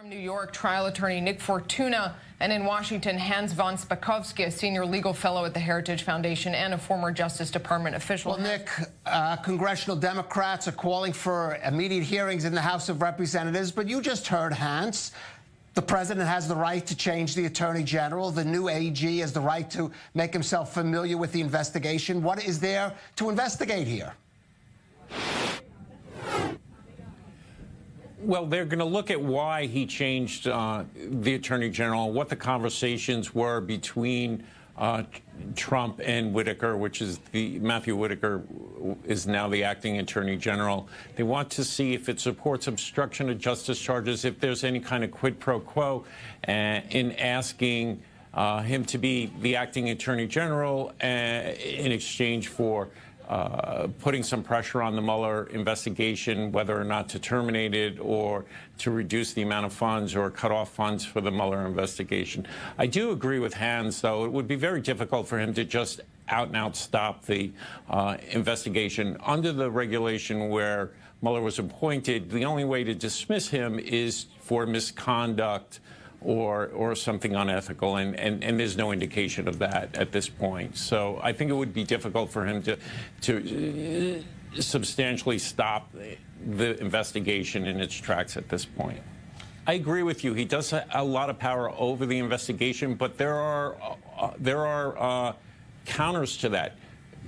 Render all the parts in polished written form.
From New York, trial attorney Nick Fortuna, and in Washington, Hans von Spakovsky, a senior legal fellow at the Heritage Foundation and a former Justice Department official. Well, Nick, congressional Democrats are calling for immediate hearings in the House of Representatives, but you just heard Hans. The president has the right to change the attorney general. The new AG has the right to make himself familiar with the investigation. What is there to investigate here? Well, they're going to look at why he changed the attorney general, what the conversations were between Trump and Whitaker, which is Matthew Whitaker is now the acting attorney general. They want to see if it supports obstruction of justice charges, if there's any kind of quid pro quo in asking him to be the acting attorney general in exchange for putting some pressure on the Mueller investigation, whether or not to terminate it or to reduce the amount of funds or cut off funds for the Mueller investigation. I do agree with Hans, though. It would be very difficult for him to just out-and-out stop the investigation. Under the regulation where Mueller was appointed, the only way to dismiss him is for misconduct or something unethical, and there's no indication of that at this point. So I think it would be difficult for him to substantially stop the investigation in its tracks at this point. I agree with you. He does have a lot of power over the investigation, but there are counters to that.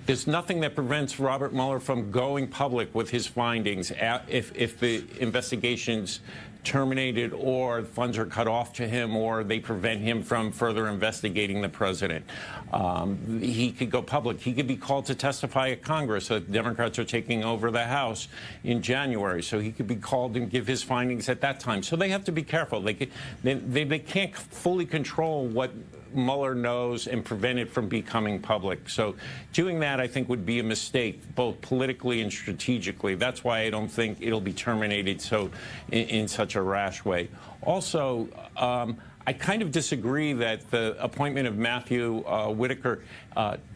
There's nothing that prevents Robert Mueller from going public with his findings if the investigation's terminated or funds are cut off to him or they prevent him from further investigating the president. He could go public. He could be called to testify at Congress. The Democrats are taking over the House in January, so he could be called and give his findings at that time. So they have to be careful. They can't fully control what Mueller knows and prevent it from becoming public. So doing that, I think, would be a mistake, both politically and strategically. That's why I don't think it'll be terminated in such a rash way. Also, I kind of disagree that the appointment of Matthew Whitaker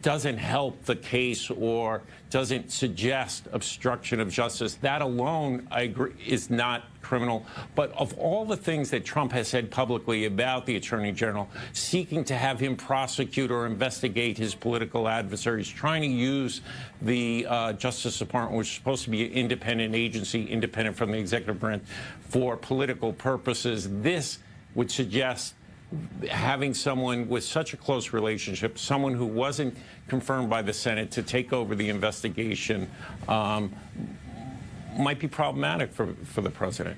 doesn't help the case or doesn't suggest obstruction of justice. That alone, I agree, is not criminal. But of all the things that Trump has said publicly about the attorney general, seeking to have him prosecute or investigate his political adversaries, trying to use the Justice Department, which is supposed to be an independent agency, independent from the executive branch, for political purposes, this would suggest having someone with such a close relationship, someone who wasn't confirmed by the Senate to take over the investigation, might be problematic for the president.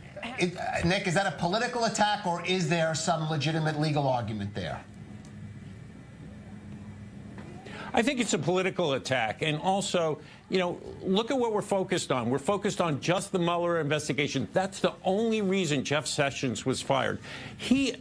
Nick, is that a political attack or is there some legitimate legal argument there? I think it's a political attack. And also, you know, look at what we're focused on. We're focused on just the Mueller investigation. That's the only reason Jeff Sessions was fired. He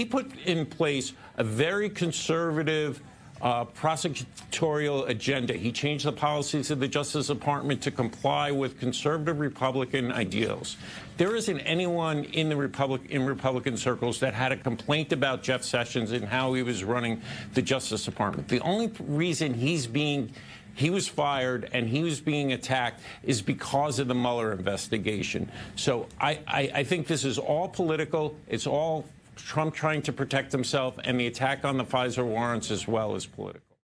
put in place a very conservative prosecutorial agenda. He changed the policies of the Justice Department to comply with conservative Republican ideals. There isn't anyone in Republican circles that had a complaint about Jeff Sessions and how he was running the Justice Department. The only reason he was fired and he was being attacked is because of the Mueller investigation. So I think this is all political. It's all Trump trying to protect himself, and the attack on the FISA warrants as well is political.